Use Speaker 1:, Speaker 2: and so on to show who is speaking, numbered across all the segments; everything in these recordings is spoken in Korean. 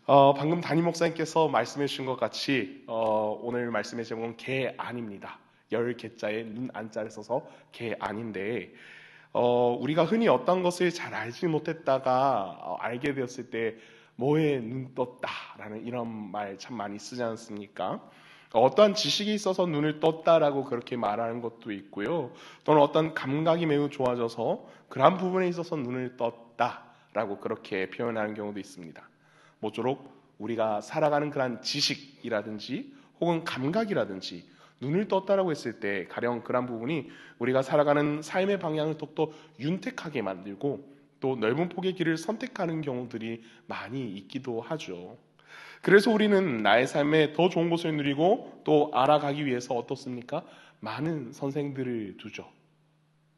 Speaker 1: 방금 담임 목사님께서 말씀해 주신 것 같이 오늘 말씀의 제목은 개안입니다. 열 개자에 눈 안자를 써서 개안인데 우리가 흔히 어떤 것을 잘 알지 못했다가 알게 되었을 때 뭐에 눈 떴다라는 이런 말 참 많이 쓰지 않습니까? 어떠한 지식이 있어서 눈을 떴다라고 그렇게 말하는 것도 있고요. 또는 어떤 감각이 매우 좋아져서 그러한 부분에 있어서 눈을 떴다라고 그렇게 표현하는 경우도 있습니다. 모쪼록 우리가 살아가는 그러한 지식이라든지 혹은 감각이라든지 눈을 떴다라고 했을 때 가령 그러한 부분이 우리가 살아가는 삶의 방향을 더욱더 윤택하게 만들고 또 넓은 폭의 길을 선택하는 경우들이 많이 있기도 하죠. 그래서 우리는 나의 삶에 더 좋은 것을 누리고 또 알아가기 위해서 어떻습니까? 많은 선생들을 두죠.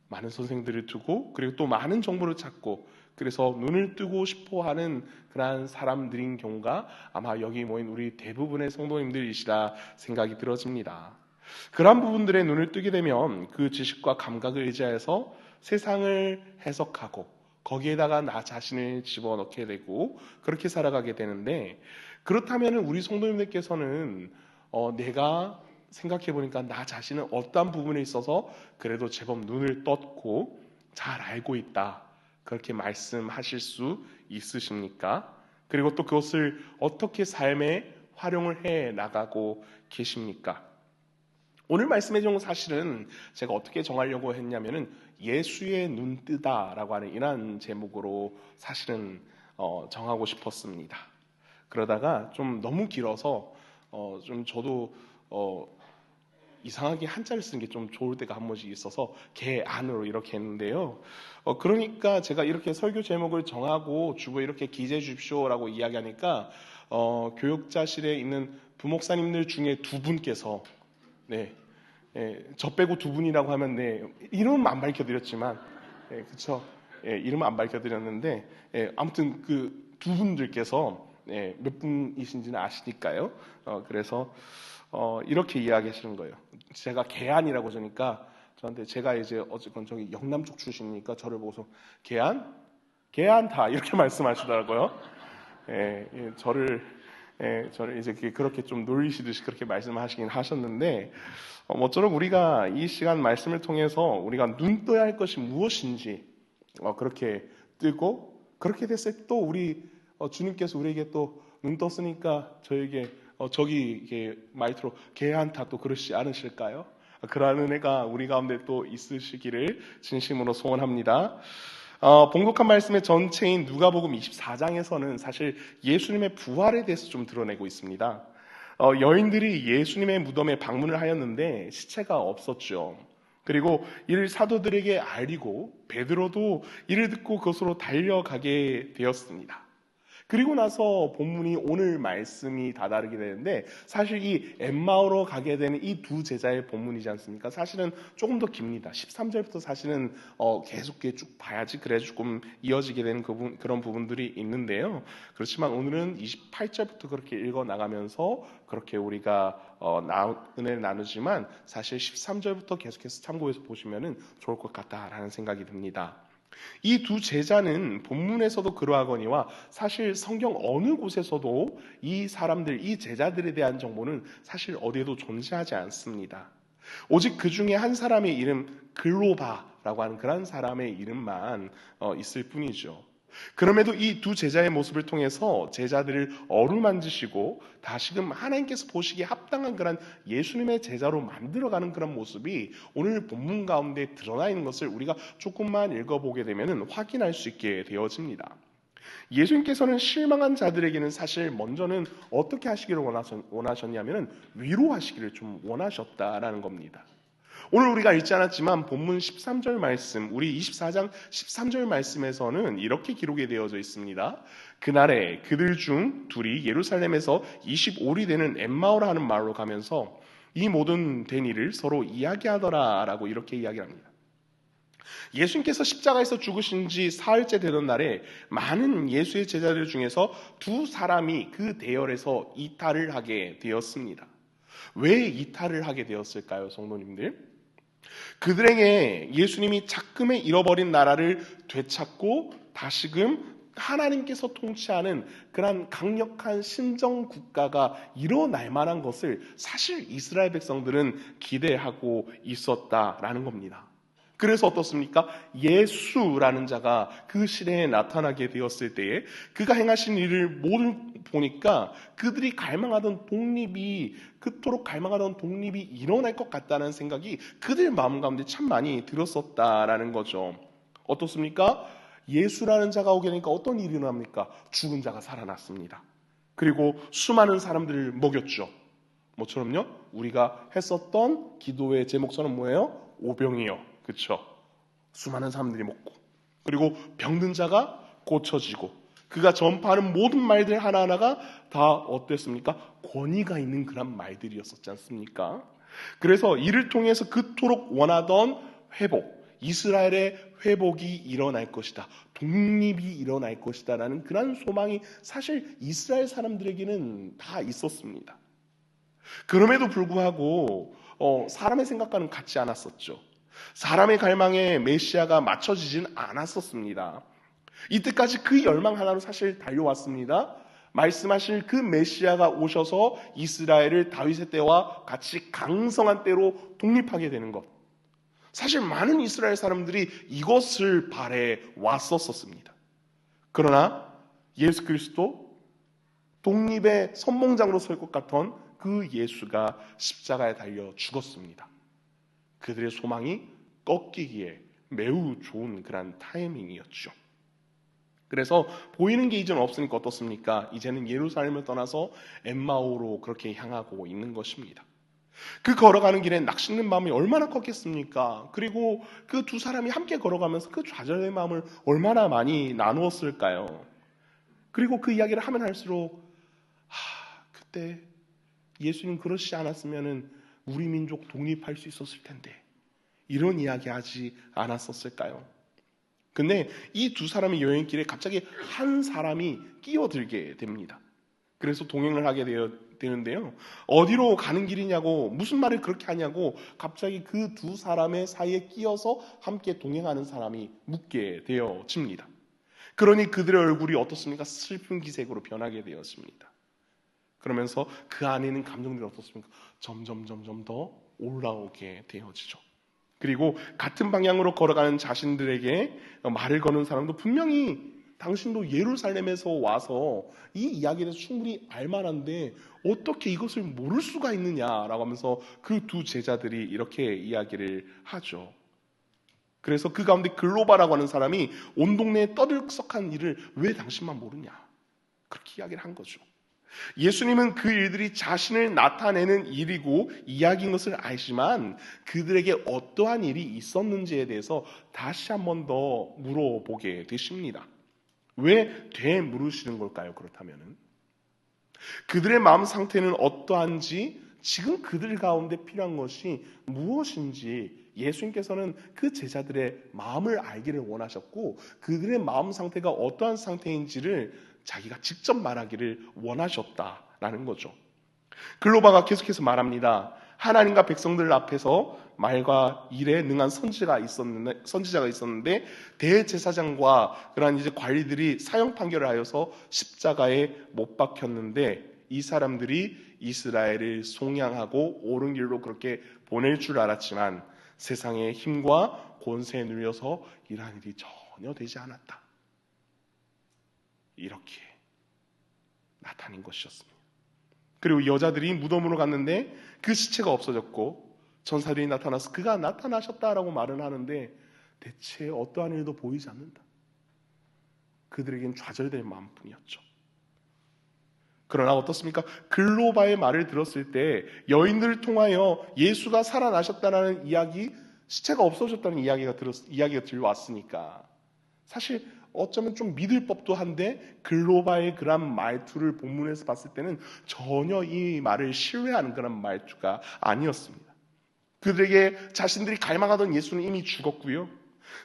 Speaker 1: 많은 선생들을 두고 그리고 또 많은 정보를 찾고 그래서 눈을 뜨고 싶어 하는 그러한 사람들인 경우가 아마 여기 모인 우리 대부분의 성도님들이시라 생각이 들어집니다. 그러한 부분들의 눈을 뜨게 되면 그 지식과 감각을 의지해서 세상을 해석하고 거기에다가 나 자신을 집어넣게 되고 그렇게 살아가게 되는데 그렇다면 우리 성도님들께서는 내가 생각해 보니까 나 자신은 어떤 부분에 있어서 그래도 제법 눈을 떴고 잘 알고 있다. 그렇게 말씀하실 수 있으십니까? 그리고 또 그것을 어떻게 삶에 활용을 해 나가고 계십니까? 오늘 말씀의 경우 사실은 제가 어떻게 정하려고 했냐면은 예수의 눈 뜨다라고 하는 이러한 제목으로 사실은 정하고 싶었습니다. 그러다가 좀 너무 길어서 좀 저도 이상하게 한자를 쓰는 게 좀 좋을 때가 한 번씩 있어서 개 안으로 이렇게 했는데요. 그러니까 제가 이렇게 설교 제목을 정하고 주부에 이렇게 기재해 주십시오라고 이야기하니까 교육자실에 있는 부목사님들 중에 두 분께서 네, 저 빼고 두 분이라고 하면 네, 이름은 안 밝혀드렸지만 그쵸? 이름은 안 밝혀드렸는데 아무튼 그 두 분들께서 몇 분이신지는 아시니까요. 그래서 이렇게 이야기하시는 거예요. 제가 개안이라고 저니까 저한테 제가 이제 어쨌건 저기 영남 쪽 출신이니까 저를 보고서 개안? 개안다 이렇게 말씀하시더라고요. 저를 이제 그렇게 좀 놀리시듯이 그렇게 말씀하시긴 하셨는데 모쪼록 우리가 이 시간 말씀을 통해서 우리가 눈 떠야 할 것이 무엇인지 그렇게 뜨고 그렇게 됐을 때 또 우리 주님께서 우리에게 또 눈 떴으니까 저에게 저기 이게 말투로 개한타 또 그러시지 않으실까요? 그러한 은혜가 우리 가운데 또 있으시기를 진심으로 소원합니다. 봉독한 말씀의 전체인 누가복음 24장에서는 사실 예수님의 부활에 대해서 좀 드러내고 있습니다. 여인들이 예수님의 무덤에 방문을 하였는데 시체가 없었죠. 그리고 이를 사도들에게 알리고 베드로도 이를 듣고 그것으로 달려가게 되었습니다. 그리고 나서 본문이 오늘 말씀이 다다르게 되는데 사실 이 엠마오로 가게 되는 이 두 제자의 본문이지 않습니까? 사실은 조금 더 깁니다. 13절부터 사실은 계속 쭉 봐야지 그래 조금 이어지게 되는 그런 부분들이 있는데요. 그렇지만 오늘은 28절부터 그렇게 읽어 나가면서 그렇게 우리가 은혜를 나누지만 사실 13절부터 계속해서 참고해서 보시면 좋을 것 같다라는 생각이 듭니다. 이 두 제자는 본문에서도 그러하거니와 사실 성경 어느 곳에서도 이 사람들, 이 제자들에 대한 정보는 사실 어디에도 존재하지 않습니다. 오직 그 중에 한 사람의 이름 글로바라고 하는 그런 사람의 이름만 있을 뿐이죠. 그럼에도 이 두 제자의 모습을 통해서 제자들을 어루만지시고 다시금 하나님께서 보시기에 합당한 그런 예수님의 제자로 만들어가는 그런 모습이 오늘 본문 가운데 드러나 있는 것을 우리가 조금만 읽어보게 되면 확인할 수 있게 되어집니다. 예수님께서는 실망한 자들에게는 사실 먼저는 어떻게 하시기를 원하셨냐면 위로하시기를 좀 원하셨다라는 겁니다. 오늘 우리가 읽지 않았지만 본문 13절 말씀, 우리 24장 13절 말씀에서는 이렇게 기록이 되어져 있습니다. 그날에 그들 중 둘이 예루살렘에서 25리 되는 엠마오라 하는 마을로 가면서 이 모든 된 일을 서로 이야기하더라라고 이렇게 이야기합니다. 예수님께서 십자가에서 죽으신 지 사흘째 되던 날에 많은 예수의 제자들 중에서 두 사람이 그 대열에서 이탈을 하게 되었습니다. 왜 이탈을 하게 되었을까요, 성도님들? 그들에게 예수님이 작금에 잃어버린 나라를 되찾고 다시금 하나님께서 통치하는 그런 강력한 신정 국가가 일어날 만한 것을 사실 이스라엘 백성들은 기대하고 있었다라는 겁니다. 그래서 어떻습니까? 예수라는 자가 그 시대에 나타나게 되었을 때에 그가 행하신 일을 모두 보니까 그들이 갈망하던 독립이, 그토록 갈망하던 독립이 일어날 것 같다는 생각이 그들 마음 가운데 참 많이 들었었다라는 거죠. 어떻습니까? 예수라는 자가 오게 되니까 어떤 일이 일어납니까? 죽은 자가 살아났습니다. 그리고 수많은 사람들을 먹였죠. 뭐처럼요? 우리가 했었던 기도의 제목처럼 뭐예요? 오병이요. 그렇죠? 수많은 사람들이 먹고, 그리고 병든 자가 고쳐지고, 그가 전파하는 모든 말들 하나하나가 다 어땠습니까? 권위가 있는 그런 말들이었었지 않습니까? 그래서 이를 통해서 그토록 원하던 회복, 이스라엘의 회복이 일어날 것이다, 독립이 일어날 것이다 라는 그런 소망이 사실 이스라엘 사람들에게는 다 있었습니다. 그럼에도 불구하고 사람의 생각과는 같지 않았었죠. 사람의 갈망에 메시아가 맞춰지진 않았었습니다. 이때까지 그 열망 하나로 사실 달려왔습니다. 말씀하실 그 메시아가 오셔서 이스라엘을 다윗의 때와 같이 강성한 때로 독립하게 되는 것. 사실 많은 이스라엘 사람들이 이것을 바래 왔었습니다. 그러나 예수 그리스도, 독립의 선봉장으로 설 것 같던 그 예수가 십자가에 달려 죽었습니다. 그들의 소망이 꺾이기에 매우 좋은 그런 타이밍이었죠. 그래서 보이는 게 이제는 없으니까 어떻습니까? 이제는 예루살렘을 떠나서 엠마오로 그렇게 향하고 있는 것입니다. 그 걸어가는 길에 낙심된 마음이 얼마나 컸겠습니까? 그리고 그 두 사람이 함께 걸어가면서 그 좌절의 마음을 얼마나 많이 나누었을까요? 그리고 그 이야기를 하면 할수록 그때 예수님 그러시지 않았으면 우리 민족 독립할 수 있었을 텐데, 이런 이야기 하지 않았었을까요? 근데 이 두 사람의 여행길에 갑자기 한 사람이 끼어들게 됩니다. 그래서 동행을 하게 되는데요. 어디로 가는 길이냐고, 무슨 말을 그렇게 하냐고 갑자기 그 두 사람의 사이에 끼어서 함께 동행하는 사람이 묻게 되어집니다. 그러니 그들의 얼굴이 어떻습니까? 슬픈 기색으로 변하게 되었습니다. 그러면서 그 안에 있는 감정들이 어떻습니까? 점점 더 올라오게 되어지죠. 그리고 같은 방향으로 걸어가는 자신들에게 말을 거는 사람도 분명히 당신도 예루살렘에서 와서 이 이야기에 대해서 충분히 알만한데 어떻게 이것을 모를 수가 있느냐라고 하면서 그 두 제자들이 이렇게 이야기를 하죠. 그래서 그 가운데 글로바라고 하는 사람이 온 동네에 떠들썩한 일을 왜 당신만 모르냐, 그렇게 이야기를 한 거죠. 예수님은 그 일들이 자신을 나타내는 일이고 이야기인 것을 알지만 그들에게 어떠한 일이 있었는지에 대해서 다시 한 번 더 물어보게 되십니다. 왜 되물으시는 걸까요? 그렇다면 그들의 마음 상태는 어떠한지, 지금 그들 가운데 필요한 것이 무엇인지 예수님께서는 그 제자들의 마음을 알기를 원하셨고, 그들의 마음 상태가 어떠한 상태인지를 자기가 직접 말하기를 원하셨다라는 거죠. 글로바가 계속해서 말합니다. 하나님과 백성들 앞에서 말과 일에 능한 선지자가 있었는데 대제사장과 그러한 이제 관리들이 사형 판결을 하여서 십자가에 못 박혔는데 이 사람들이 이스라엘을 속량하고 옳은 길로 그렇게 보낼 줄 알았지만 세상의 힘과 권세에 눌려서 이러한 일이 전혀 되지 않았다. 이렇게 나타낸 것이었습니다. 그리고 여자들이 무덤으로 갔는데 그 시체가 없어졌고 전사들이 나타나서 그가 나타나셨다라고 말은 하는데 대체 어떠한 일도 보이지 않는다. 그들에겐 좌절될 마음뿐이었죠. 그러나 어떻습니까? 글로바의 말을 들었을 때 여인들을 통하여 예수가 살아나셨다는 이야기, 시체가 없어졌다는 이야기가 들려왔으니까 사실 어쩌면 좀 믿을 법도 한데 글로바의 그런 말투를 본문에서 봤을 때는 전혀 이 말을 신뢰하는 그런 말투가 아니었습니다. 그들에게 자신들이 갈망하던 예수는 이미 죽었고요.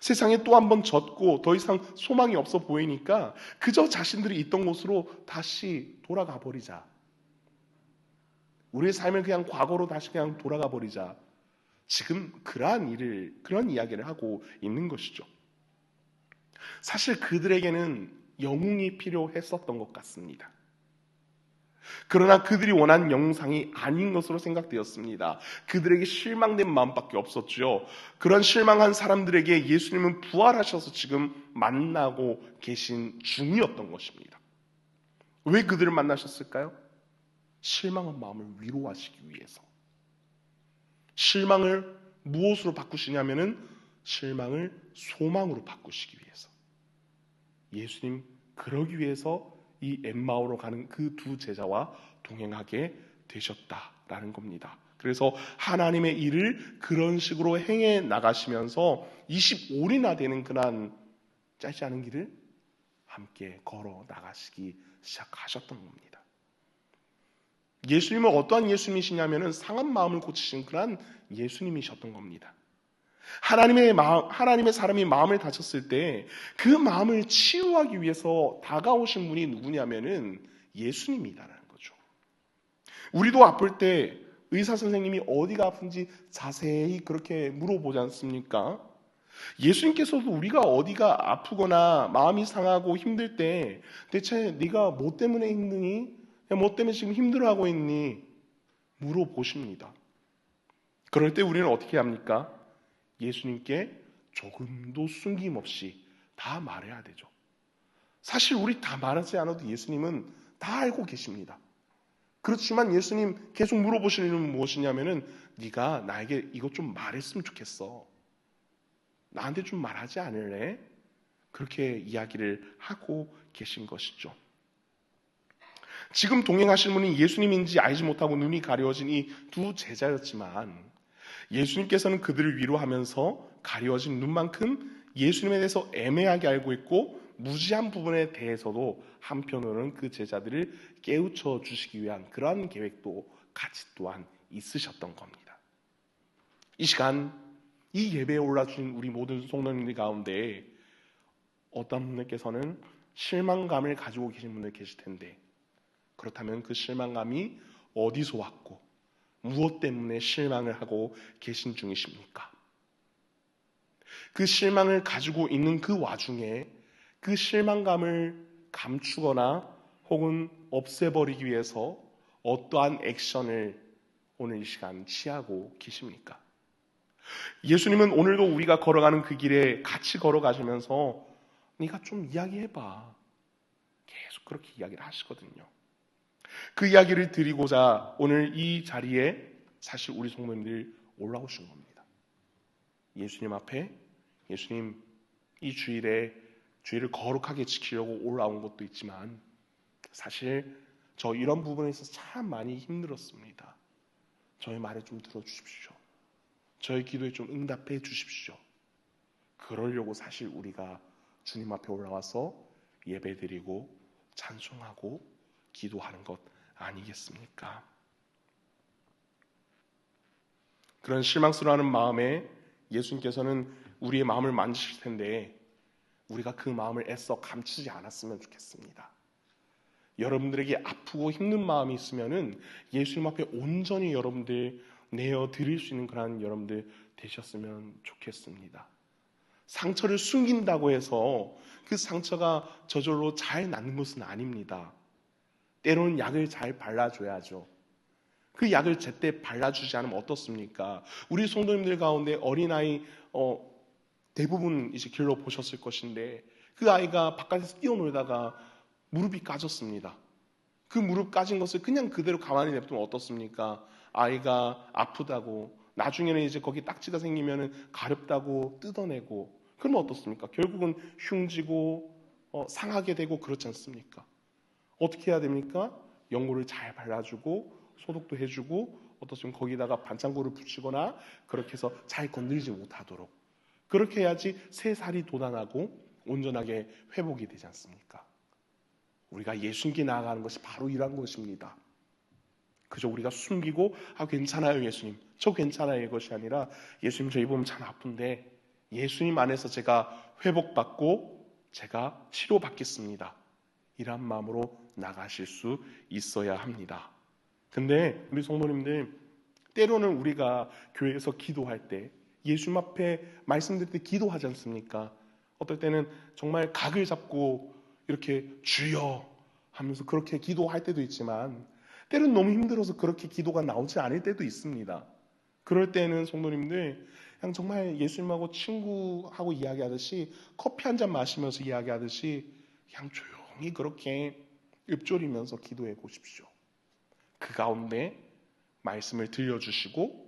Speaker 1: 세상에 또 한 번 졌고 더 이상 소망이 없어 보이니까 그저 자신들이 있던 곳으로 다시 돌아가 버리자. 우리의 삶을 그냥 과거로 다시 그냥 돌아가 버리자. 지금 그런 이야기를 하고 있는 것이죠. 사실 그들에게는 영웅이 필요했었던 것 같습니다. 그러나 그들이 원한 영상이 아닌 것으로 생각되었습니다. 그들에게 실망된 마음밖에 없었죠. 그런 실망한 사람들에게 예수님은 부활하셔서 지금 만나고 계신 중이었던 것입니다. 왜 그들을 만나셨을까요? 실망한 마음을 위로하시기 위해서. 실망을 무엇으로 바꾸시냐면은 실망을 소망으로 바꾸시기 위해서. 예수님 그러기 위해서 이 엠마오로 가는 그 두 제자와 동행하게 되셨다라는 겁니다. 그래서 하나님의 일을 그런 식으로 행해 나가시면서 25일이나 되는 그런 짧지 않은 길을 함께 걸어 나가시기 시작하셨던 겁니다. 예수님은 어떠한 예수님이시냐면은 상한 마음을 고치신 그런 예수님이셨던 겁니다. 하나님의 사람이 마음을 다쳤을 때 그 마음을 치유하기 위해서 다가오신 분이 누구냐면은 예수님이다라는 거죠. 우리도 아플 때 의사 선생님이 어디가 아픈지 자세히 그렇게 물어보지 않습니까? 예수님께서도 우리가 어디가 아프거나 마음이 상하고 힘들 때 대체 네가 뭐 때문에 힘드니? 뭐 때문에 지금 힘들어하고 있니? 물어보십니다. 그럴 때 우리는 어떻게 합니까? 예수님께 조금도 숨김없이 다 말해야 되죠. 사실 우리 다 말하지 않아도 예수님은 다 알고 계십니다. 그렇지만 예수님 계속 물어보시는 이유는 무엇이냐면은 네가 나에게 이것 좀 말했으면 좋겠어. 나한테 좀 말하지 않을래? 그렇게 이야기를 하고 계신 것이죠. 지금 동행하신 분이 예수님인지 알지 못하고 눈이 가려워진 이 두 제자였지만 예수님께서는 그들을 위로하면서 가려워진 눈만큼 예수님에 대해서 애매하게 알고 있고 무지한 부분에 대해서도 한편으로는 그 제자들을 깨우쳐 주시기 위한 그러한 계획도 같이 또한 있으셨던 겁니다. 이 시간 이 예배에 올라주신 우리 모든 성도님들 가운데 어떤 분들께서는 실망감을 가지고 계신 분들 계실 텐데 그렇다면 그 실망감이 어디서 왔고 무엇 때문에 실망을 하고 계신 중이십니까? 그 실망을 가지고 있는 그 와중에 그 실망감을 감추거나 혹은 없애버리기 위해서 어떠한 액션을 오늘 이 시간 취하고 계십니까? 예수님은 오늘도 우리가 걸어가는 그 길에 같이 걸어가시면서 네가 좀 이야기해봐. 계속 그렇게 이야기를 하시거든요. 그 이야기를 드리고자 오늘 이 자리에 사실 우리 성도님들이 올라오신 겁니다. 예수님 앞에 예수님 이 주일을 거룩하게 지키려고 올라온 것도 있지만 사실 저 이런 부분에 있어서 참 많이 힘들었습니다. 저의 말을 좀 들어주십시오. 저의 기도에 좀 응답해 주십시오. 그러려고 사실 우리가 주님 앞에 올라와서 예배드리고 찬송하고 기도하는 것 아니겠습니까? 그런 실망스러워하는 마음에 예수님께서는 우리의 마음을 만지실 텐데 우리가 그 마음을 애써 감추지 않았으면 좋겠습니다. 여러분들에게 아프고 힘든 마음이 있으면은 예수님 앞에 온전히 여러분들 내어 드릴 수 있는 그런 여러분들 되셨으면 좋겠습니다. 상처를 숨긴다고 해서 그 상처가 저절로 잘 낫는 것은 아닙니다. 때로는 약을 잘 발라줘야죠. 그 약을 제때 발라주지 않으면 어떻습니까? 우리 성도님들 가운데 어린아이 대부분 이제 길로 보셨을 것인데 그 아이가 바깥에서 뛰어놀다가 무릎이 까졌습니다. 그 무릎 까진 것을 그냥 그대로 가만히 냅두면 어떻습니까? 아이가 아프다고 나중에는 이제 거기 딱지가 생기면 가렵다고 뜯어내고 그러면 어떻습니까? 결국은 흉지고 상하게 되고 그렇지 않습니까? 어떻게 해야 됩니까? 연고를 잘 발라주고 소독도 해주고 어떻습니까? 거기다가 반창고를 붙이거나 그렇게 해서 잘 건들지 못하도록 그렇게 해야지 새 살이 돋아나고 온전하게 회복이 되지 않습니까? 우리가 예수님께 나아가는 것이 바로 이런 것입니다. 그저 우리가 숨기고 괜찮아요 예수님 저 괜찮아요 이것이 아니라 예수님 저희 보면 참 아픈데 예수님 안에서 제가 회복받고 제가 치료받겠습니다. 이런 마음으로 나가실 수 있어야 합니다. 근데 우리 성도님들 때로는 우리가 교회에서 기도할 때 예수님 앞에 말씀드릴 때 기도하지 않습니까? 어떨 때는 정말 각을 잡고 이렇게 주여 하면서 그렇게 기도할 때도 있지만 때로는 너무 힘들어서 그렇게 기도가 나오지 않을 때도 있습니다. 그럴 때는 성도님들 그냥 정말 예수님하고 친구하고 이야기하듯이 커피 한 잔 마시면서 이야기하듯이 그냥 조용히 그렇게 읊조리면서 기도해 보십시오. 그 가운데 말씀을 들려주시고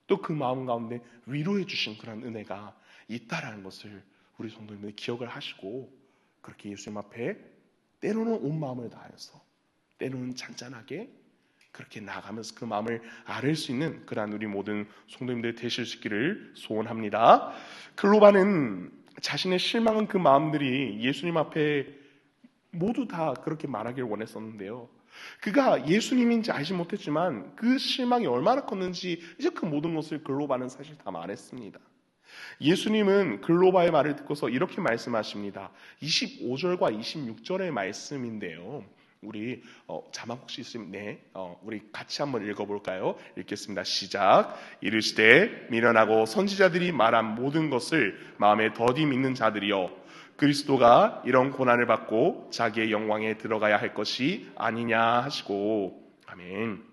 Speaker 1: 또 그 마음 가운데 위로해 주신 그런 은혜가 있다라는 것을 우리 성도님들이 기억을 하시고 그렇게 예수님 앞에 때로는 온 마음을 다해서 때로는 잔잔하게 그렇게 나가면서 그 마음을 아뢰 수 있는 그러한 우리 모든 성도님들 되실 수 있기를 소원합니다. 글로바는 자신의 실망한 그 마음들이 예수님 앞에 모두 다 그렇게 말하기를 원했었는데요. 그가 예수님인지 알지 못했지만 그 실망이 얼마나 컸는지 이제 그 모든 것을 글로바는 사실 다 말했습니다. 예수님은 글로바의 말을 듣고서 이렇게 말씀하십니다. 25절과 26절의 말씀인데요. 우리 자막 혹시 있으면 우리 같이 한번 읽어볼까요? 읽겠습니다. 시작. 이르시되 미련하고 선지자들이 말한 모든 것을 마음에 더디 믿는 자들이여 그리스도가 이런 고난을 받고 자기의 영광에 들어가야 할 것이 아니냐 하시고 아멘.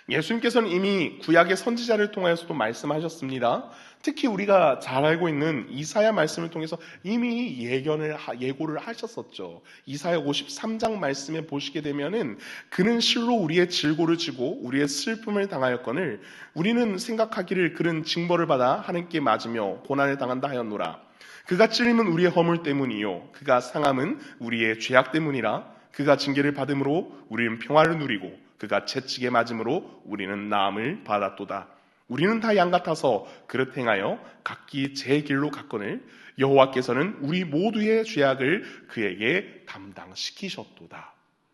Speaker 1: 예수님께서는 이미 구약의 선지자를 통해서도 말씀하셨습니다. 특히 우리가 잘 알고 있는 이사야 말씀을 통해서 이미 예고를 하셨었죠. 이사야 53장 말씀에 보시게 되면은 그는 실로 우리의 질고를 지고 우리의 슬픔을 당하였거늘 우리는 생각하기를 그는 징벌을 받아 하나님께 맞으며 고난을 당한다 하였노라. 그가 찔림은 우리의 허물 때문이요 그가 상함은 우리의 죄악 때문이라. 그가 징계를 받음으로 우리는 평화를 누리고 그가 채찍에 맞음으로 우리는 나음을 받았도다. 우리는 다 양 같아서 그릇 행하여 각기 제 길로 갔거늘 여호와께서는 우리 모두의 죄악을 그에게 담당시키셨도다.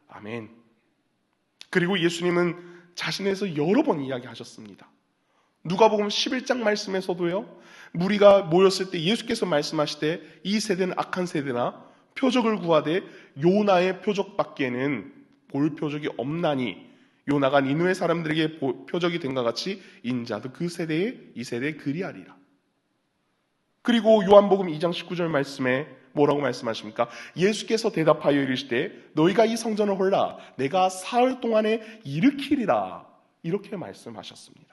Speaker 1: 아멘. 그리고 예수님은 자신에서 여러 번 이야기하셨습니다. 누가복음 11장 말씀에서도요. 무리가 모였을 때 예수께서 말씀하시되 이 세대는 악한 세대나 표적을 구하되 요나의 표적밖에는 볼 표적이 없나니 요나가 니느웨 사람들에게 표적이 된 것 같이 인자도 이 세대에 그리하리라. 그리고 요한복음 2장 19절 말씀에 뭐라고 말씀하십니까? 예수께서 대답하여 이르시되 너희가 이 성전을 홀라 내가 사흘 동안에 일으키리라. 이렇게 말씀하셨습니다.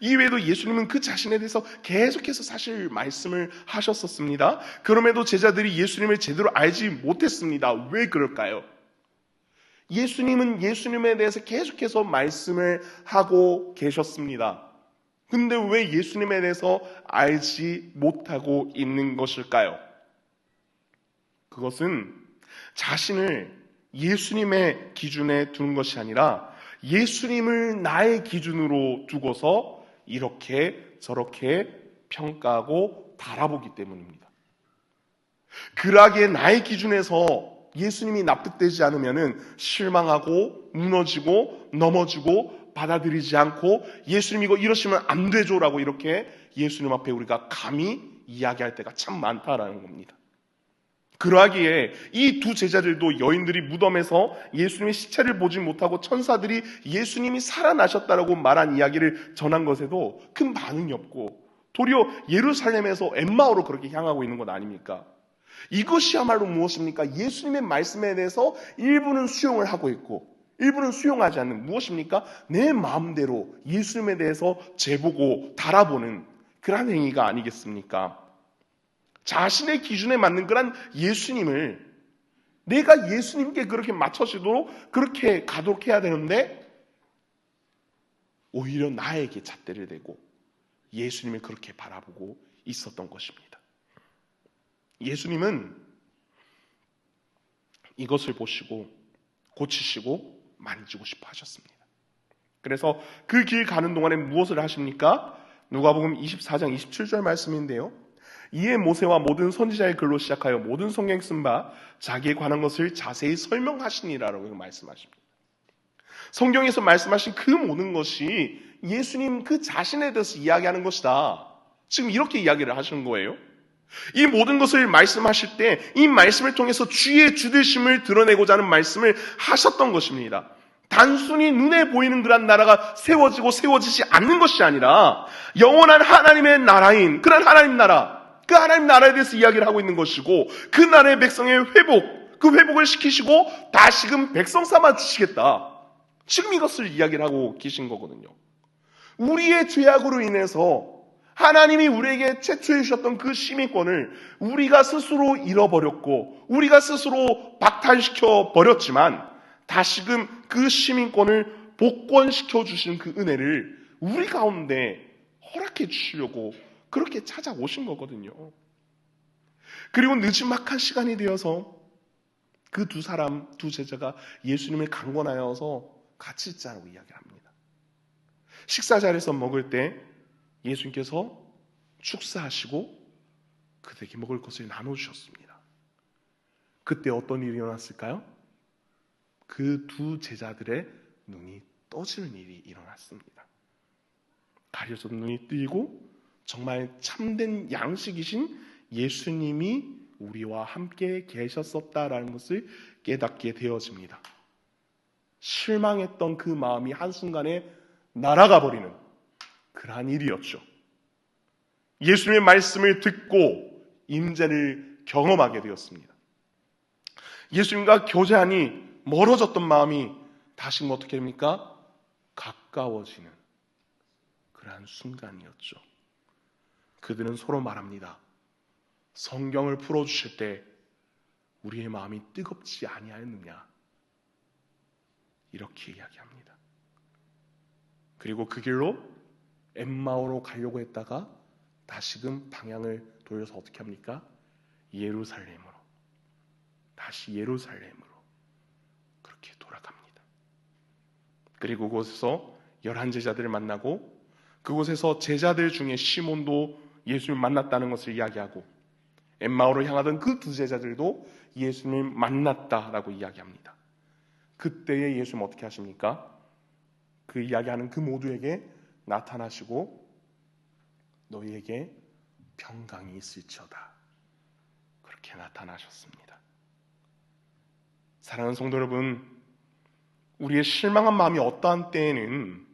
Speaker 1: 이외에도 예수님은 그 자신에 대해서 계속해서 사실 말씀을 하셨었습니다. 그럼에도 제자들이 예수님을 제대로 알지 못했습니다. 왜 그럴까요? 예수님은 예수님에 대해서 계속해서 말씀을 하고 계셨습니다. 근데 왜 예수님에 대해서 알지 못하고 있는 것일까요? 그것은 자신을 예수님의 기준에 두는 것이 아니라 예수님을 나의 기준으로 두고서 이렇게 저렇게 평가하고 바라보기 때문입니다. 그러하기에 나의 기준에서 예수님이 납득되지 않으면 실망하고 무너지고 넘어지고 받아들이지 않고 예수님 이거 이러시면 안 되죠라고 이렇게 예수님 앞에 우리가 감히 이야기할 때가 참 많다라는 겁니다. 그러하기에 이 두 제자들도 여인들이 무덤에서 예수님의 시체를 보지 못하고 천사들이 예수님이 살아나셨다라고 말한 이야기를 전한 것에도 큰 반응이 없고 도리어 예루살렘에서 엠마오로 그렇게 향하고 있는 것 아닙니까? 이것이야말로 무엇입니까? 예수님의 말씀에 대해서 일부는 수용을 하고 있고 일부는 수용하지 않는 무엇입니까? 내 마음대로 예수님에 대해서 재보고 달아보는 그러한 행위가 아니겠습니까? 자신의 기준에 맞는 그런 예수님을 내가 예수님께 그렇게 맞춰지도록 그렇게 가도록 해야 되는데 오히려 나에게 잣대를 대고 예수님을 그렇게 바라보고 있었던 것입니다. 예수님은 이것을 보시고 고치시고 만지고 싶어 하셨습니다. 그래서 그 길 가는 동안에 무엇을 하십니까? 누가복음 24장 27절 말씀인데요. 이에 모세와 모든 선지자의 글로 시작하여 모든 성경 쓴 바 자기에 관한 것을 자세히 설명하시니라라고 말씀하십니다. 성경에서 말씀하신 그 모든 것이 예수님 그 자신에 대해서 이야기하는 것이다. 지금 이렇게 이야기를 하시는 거예요. 이 모든 것을 말씀하실 때 이 말씀을 통해서 주의 주되심을 드러내고자 하는 말씀을 하셨던 것입니다. 단순히 눈에 보이는 그런 나라가 세워지고 세워지지 않는 것이 아니라 영원한 하나님의 나라인 그런 하나님 나라, 그 하나님 나라에 대해서 이야기를 하고 있는 것이고, 그 나라의 백성의 회복, 그 회복을 시키시고 다시금 백성 삼아주시겠다. 지금 이것을 이야기를 하고 계신 거거든요. 우리의 죄악으로 인해서 하나님이 우리에게 채초해 주셨던 그 시민권을 우리가 스스로 잃어버렸고 우리가 스스로 박탈시켜 버렸지만, 다시금 그 시민권을 복권시켜 주신 그 은혜를 우리 가운데 허락해 주시려고 그렇게 찾아오신 거거든요. 그리고 늦지막한 시간이 되어서 그 두 제자가 예수님을 강권하여서 같이 있자고 이야기를 합니다. 식사 자리에서 먹을 때 예수님께서 축사하시고 그들에게 먹을 것을 나눠주셨습니다. 그때 어떤 일이 일어났을까요? 그 두 제자들의 눈이 떠지는 일이 일어났습니다. 가려서 눈이 뜨이고 정말 참된 양식이신 예수님이 우리와 함께 계셨었다라는 것을 깨닫게 되어집니다. 실망했던 그 마음이 한순간에 날아가 버리는 그러한 일이었죠. 예수님의 말씀을 듣고 임재를 경험하게 되었습니다. 예수님과 교제하니 멀어졌던 마음이 다시 어떻게 됩니까? 가까워지는 그러한 순간이었죠. 그들은 서로 말합니다. 성경을 풀어주실 때 우리의 마음이 뜨겁지 아니하였느냐, 이렇게 이야기합니다. 그리고 그 길로 엠마오로 가려고 했다가 다시금 방향을 돌려서 어떻게 합니까? 예루살렘으로, 다시 예루살렘으로 그렇게 돌아갑니다. 그리고 그곳에서 11제자들을 만나고, 그곳에서 제자들 중에 시몬도 예수님을 만났다는 것을 이야기하고, 엠마오로 향하던 그 두 제자들도 예수님을 만났다라고 이야기합니다. 그때에 예수님 어떻게 하십니까? 그 이야기하는 그 모두에게 나타나시고 너희에게 평강이 있을지어다, 그렇게 나타나셨습니다. 사랑하는 성도 여러분, 우리의 실망한 마음이 어떠한 때에는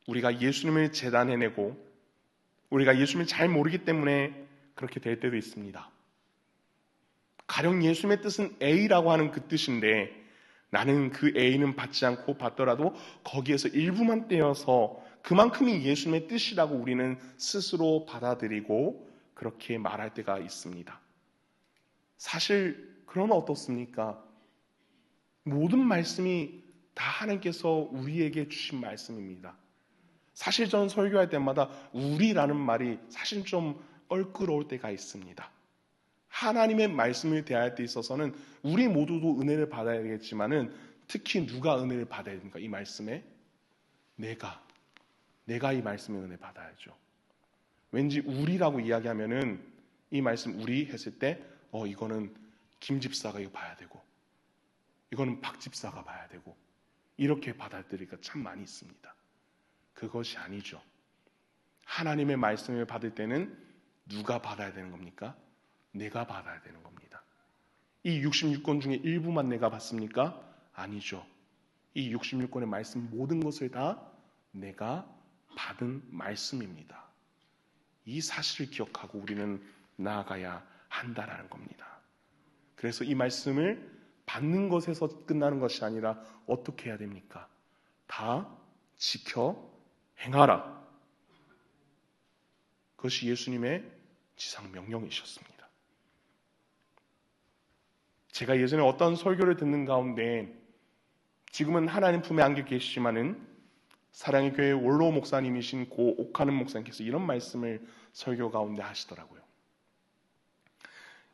Speaker 1: 우리가 예수님을 재단해내고 우리가 예수님을 잘 모르기 때문에 그렇게 될 때도 있습니다. 가령 예수님의 뜻은 A라고 하는 그 뜻인데 나는 그 A는 받지 않고 받더라도 거기에서 일부만 떼어서 그만큼이 예수님의 뜻이라고 우리는 스스로 받아들이고 그렇게 말할 때가 있습니다. 사실 그러면 어떻습니까? 모든 말씀이 다 하나님께서 우리에게 주신 말씀입니다. 사실 저는 설교할 때마다 우리라는 말이 사실 좀 껄끄러울 때가 있습니다. 하나님의 말씀을 대할 때 있어서는 우리 모두도 은혜를 받아야 되겠지만은 특히 누가 은혜를 받아야 됩니까? 이 말씀에 내가 이 말씀에 은혜 받아야죠. 왠지 우리라고 이야기하면은 이 말씀 우리 했을 때 이거는 김 집사가 이거 봐야 되고 이거는 박 집사가 봐야 되고 이렇게 받아들이기가 참 많이 있습니다. 그것이 아니죠. 하나님의 말씀을 받을 때는 누가 받아야 되는 겁니까? 내가 받아야 되는 겁니다. 이 66권 중에 일부만 내가 받습니까? 아니죠. 이 66권의 말씀 모든 것을 다 내가 받은 말씀입니다. 이 사실을 기억하고 우리는 나아가야 한다라는 겁니다. 그래서 이 말씀을 받는 것에서 끝나는 것이 아니라 어떻게 해야 됩니까? 다 지켜 행하라. 그것이 예수님의 지상 명령이셨습니다. 제가 예전에 어떤 설교를 듣는 가운데 지금은 하나님 품에 안겨 계시지만은 사랑의 교회 원로 목사님이신 고 옥하는 목사님께서 이런 말씀을 설교 가운데 하시더라고요.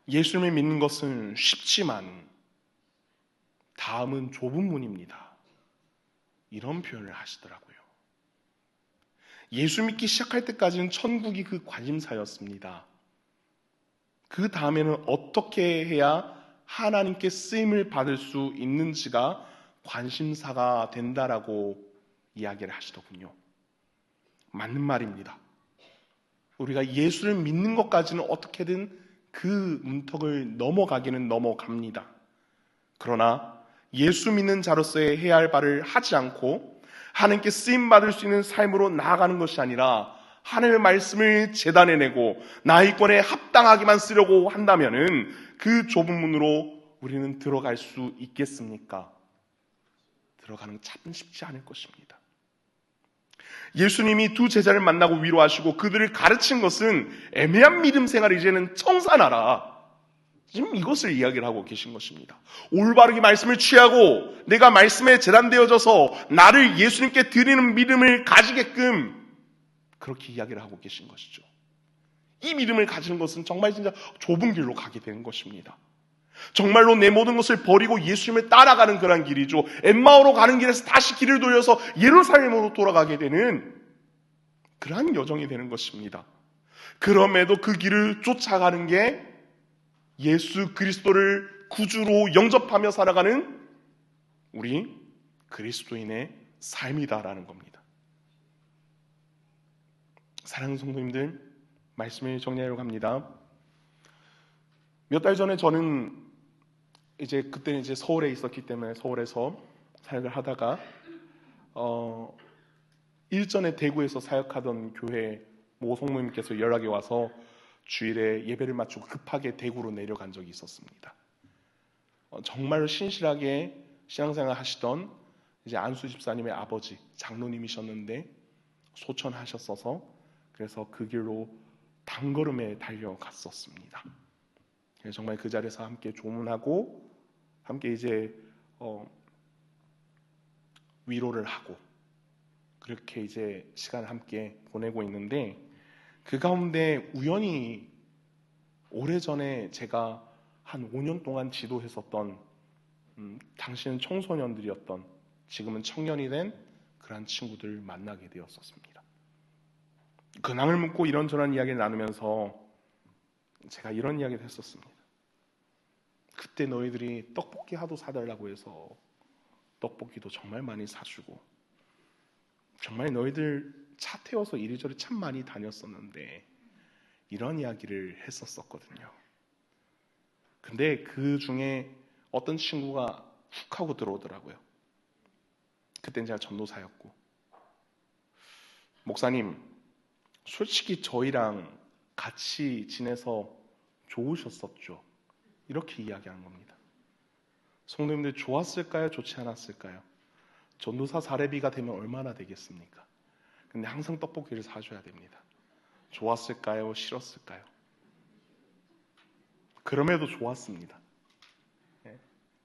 Speaker 1: 예수님을 믿는 것은 쉽지만 다음은 좁은 문입니다. 이런 표현을 하시더라고요. 예수 믿기 시작할 때까지는 천국이 그 관심사였습니다. 그 다음에는 어떻게 해야 하나님께 쓰임을 받을 수 있는지가 관심사가 된다라고 이야기를 하시더군요. 맞는 말입니다. 우리가 예수를 믿는 것까지는 어떻게든 그 문턱을 넘어가기는 넘어갑니다. 그러나 예수 믿는 자로서의 해야 할 바를 하지 않고 하나님께 쓰임받을 수 있는 삶으로 나아가는 것이 아니라 하나님의 말씀을 재단에 내고 나의 권에 합당하게만 쓰려고 한다면은 그 좁은 문으로 우리는 들어갈 수 있겠습니까? 들어가는 참 쉽지 않을 것입니다. 예수님이 두 제자를 만나고 위로하시고 그들을 가르친 것은 애매한 믿음 생활을 이제는 청산하라. 지금 이것을 이야기를 하고 계신 것입니다. 올바르게 말씀을 취하고 내가 말씀에 재단되어져서 나를 예수님께 드리는 믿음을 가지게끔 그렇게 이야기를 하고 계신 것이죠. 이 믿음을 가지는 것은 정말 진짜 좁은 길로 가게 되는 것입니다. 정말로 내 모든 것을 버리고 예수님을 따라가는 그런 길이죠. 엠마오로 가는 길에서 다시 길을 돌려서 예루살렘으로 돌아가게 되는 그러한 여정이 되는 것입니다. 그럼에도 그 길을 쫓아가는 게 예수 그리스도를 구주로 영접하며 살아가는 우리 그리스도인의 삶이다라는 겁니다. 사랑하는 성도님들, 말씀을 정리하려고 합니다. 몇 달 전에 저는 그때는 서울에 있었기 때문에 서울에서 사역을 하다가 일전에 대구에서 사역하던 교회 모 성모님께서 연락이 와서 주일에 예배를 마치고 급하게 대구로 내려간 적이 있었습니다. 정말로 신실하게 신앙생활 하시던 안수 집사님의 아버지 장로님이셨는데 소천하셨어서 그래서 그 길로 단걸음에 달려갔었습니다. 정말 그 자리에서 함께 조문하고 함께 위로를 하고 그렇게 시간을 함께 보내고 있는데 그 가운데 우연히 오래전에 제가 한 5년 동안 지도했었던 당시는 청소년들이었던 지금은 청년이 된 그런 친구들을 만나게 되었었습니다. 근황을 묻고 이런저런 이야기를 나누면서 제가 이런 이야기를 했었습니다. 그때 너희들이 떡볶이 하도 사달라고 해서 떡볶이도 정말 많이 사주고 정말 너희들 차 태워서 이리저리 참 많이 다녔었는데 이런 이야기를 했었거든요. 근데 그 중에 어떤 친구가 훅 하고 들어오더라고요. 그땐 제가 전도사였고 목사님 솔직히 저희랑 같이 지내서 좋으셨었죠. 이렇게 이야기하는 겁니다. 성도님들 좋았을까요? 좋지 않았을까요? 전도사 사례비가 되면 얼마나 되겠습니까? 근데 항상 떡볶이를 사줘야 됩니다. 좋았을까요? 싫었을까요? 그럼에도 좋았습니다.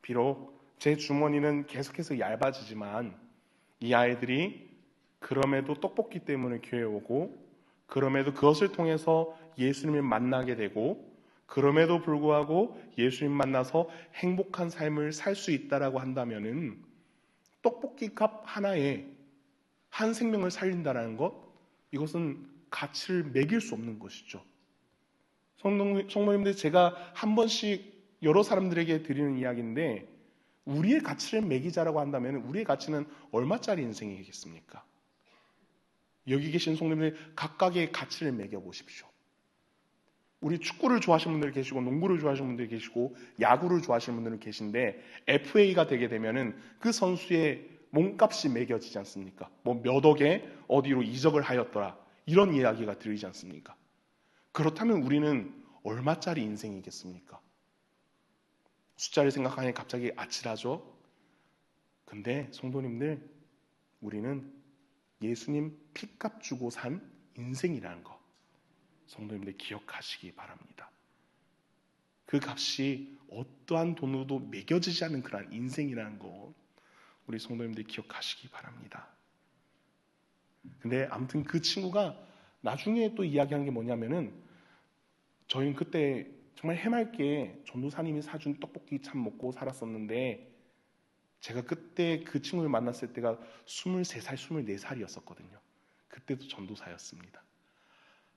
Speaker 1: 비록 제 주머니는 계속해서 얇아지지만 이 아이들이 그럼에도 떡볶이 때문에 교회에 오고 그럼에도 그것을 통해서 예수님을 만나게 되고 그럼에도 불구하고 예수님 만나서 행복한 삶을 살 수 있다라고 한다면은 떡볶이 값 하나에 한 생명을 살린다는 것, 이것은 가치를 매길 수 없는 것이죠. 성도님들, 제가 한 번씩 여러 사람들에게 드리는 이야기인데 우리의 가치를 매기자라고 한다면 우리의 가치는 얼마짜리 인생이겠습니까? 여기 계신 성도님들 각각의 가치를 매겨보십시오. 우리 축구를 좋아하시는 분들 계시고 농구를 좋아하시는 분들 계시고 야구를 좋아하시는 분들은 계신데 FA가 되게 되면은 그 선수의 몸값이 매겨지지 않습니까? 뭐 몇 억에 어디로 이적을 하였더라 이런 이야기가 들리지 않습니까? 그렇다면 우리는 얼마짜리 인생이겠습니까? 숫자를 생각하니 갑자기 아찔하죠? 근데 성도님들, 우리는 예수님 피값 주고 산 인생이라는 거 성도님들 기억하시기 바랍니다. 그 값이 어떠한 돈으로도 매겨지지 않는 그러한 인생이라는 거 우리 성도님들 기억하시기 바랍니다. 근데 아무튼 그 친구가 나중에 또 이야기한 게 뭐냐면은 저희는 그때 정말 해맑게 전도사님이 사준 떡볶이 참 먹고 살았었는데 제가 그때 그 친구를 만났을 때가 23살, 24살이었었거든요. 그때도 전도사였습니다.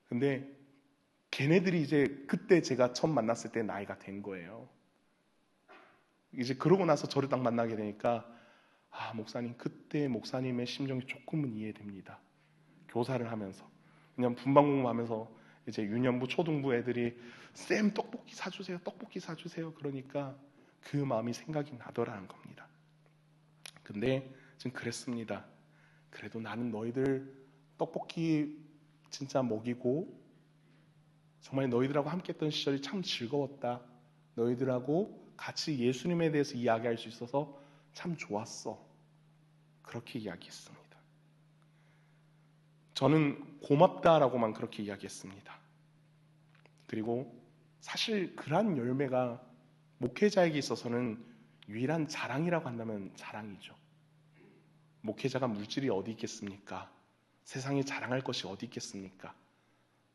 Speaker 1: 근데 걔네들이 그때 제가 처음 만났을 때 나이가 된 거예요. 그러고 나서 저를 딱 만나게 되니까 목사님, 그때 목사님의 심정이 조금은 이해됩니다. 교사를 하면서. 왜냐면 분방공부하면서 유년부, 초등부 애들이 쌤 떡볶이 사주세요, 떡볶이 사주세요. 그러니까 그 마음이 생각이 나더라는 겁니다. 근데 지금 그랬습니다. 그래도 나는 너희들 떡볶이 진짜 먹이고 정말 너희들하고 함께 했던 시절이 참 즐거웠다. 너희들하고 같이 예수님에 대해서 이야기할 수 있어서 참 좋았어. 그렇게 이야기했습니다. 저는 고맙다라고만 그렇게 이야기했습니다. 그리고 사실 그러한 열매가 목회자에게 있어서는 유일한 자랑이라고 한다면 자랑이죠. 목회자가 물질이 어디 있겠습니까? 세상에 자랑할 것이 어디 있겠습니까?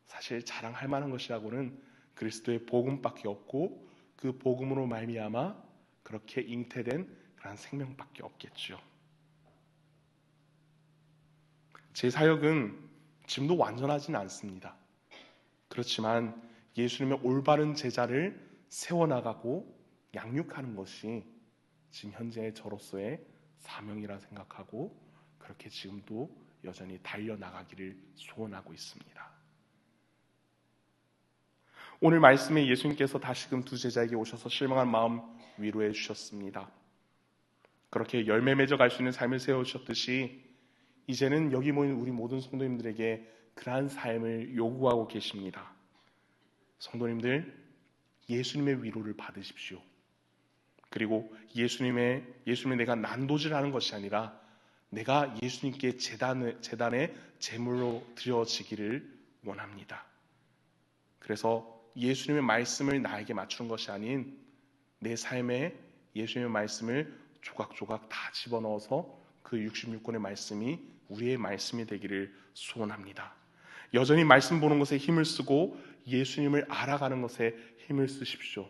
Speaker 1: 사실 자랑할 만한 것이라고는 그리스도의 복음밖에 없고 그 복음으로 말미암아 그렇게 잉태된 그런 생명밖에 없겠죠. 제 사역은 지금도 완전하지는 않습니다. 그렇지만 예수님의 올바른 제자를 세워나가고 양육하는 것이 지금 현재 저로서의 사명이라 생각하고 그렇게 지금도 여전히 달려나가기를 소원하고 있습니다. 오늘 말씀에 예수님께서 다시금 두 제자에게 오셔서 실망한 마음 위로해 주셨습니다. 그렇게 열매 맺어 갈 수 있는 삶을 세워주셨듯이 이제는 여기 모인 우리 모든 성도님들에게 그러한 삶을 요구하고 계십니다. 성도님들, 예수님의 위로를 받으십시오. 그리고 예수님의 내가 난도질하는 것이 아니라 내가 예수님께 제단에 제물로 드려지기를 원합니다. 그래서 예수님의 말씀을 나에게 맞추는 것이 아닌 내 삶에 예수님의 말씀을 조각조각 다 집어넣어서 그 66권의 말씀이 우리의 말씀이 되기를 소원합니다. 여전히 말씀 보는 것에 힘을 쓰고 예수님을 알아가는 것에 힘을 쓰십시오.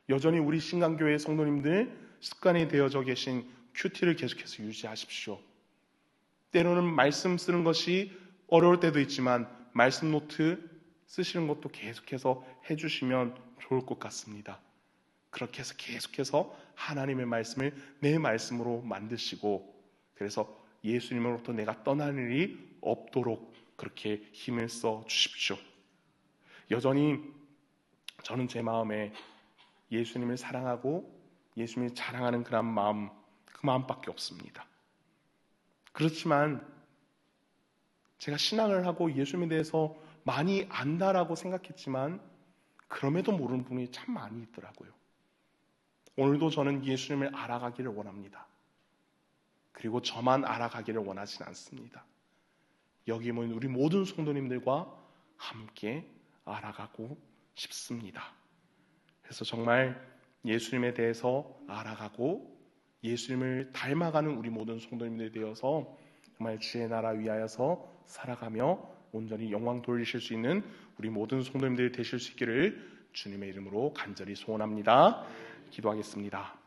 Speaker 1: 여전히 우리 신강교회 성도님들 습관이 되어져 계신 큐티를 계속해서 유지하십시오. 때로는 말씀 쓰는 것이 어려울 때도 있지만 말씀 노트 쓰시는 것도 계속해서 해주시면 좋을 것 같습니다. 그렇게 해서 계속해서 하나님의 말씀을 내 말씀으로 만드시고 그래서 예수님으로부터 내가 떠날 일이 없도록 그렇게 힘을 써 주십시오. 여전히 저는 제 마음에 예수님을 사랑하고 예수님을 자랑하는 그런 마음, 그 마음밖에 없습니다. 그렇지만 제가 신앙을 하고 예수님에 대해서 많이 안다라고 생각했지만 그럼에도 모르는 부분이 참 많이 있더라고요. 오늘도 저는 예수님을 알아가기를 원합니다. 그리고 저만 알아가기를 원하지는 않습니다. 여기 모인 우리 모든 성도님들과 함께 알아가고 싶습니다. 그래서 정말 예수님에 대해서 알아가고 예수님을 닮아가는 우리 모든 성도님들이 되어서 정말 주의 나라 위하여서 살아가며 온전히 영광 돌리실 수 있는 우리 모든 성도님들이 되실 수 있기를 주님의 이름으로 간절히 소원합니다. 기도하겠습니다.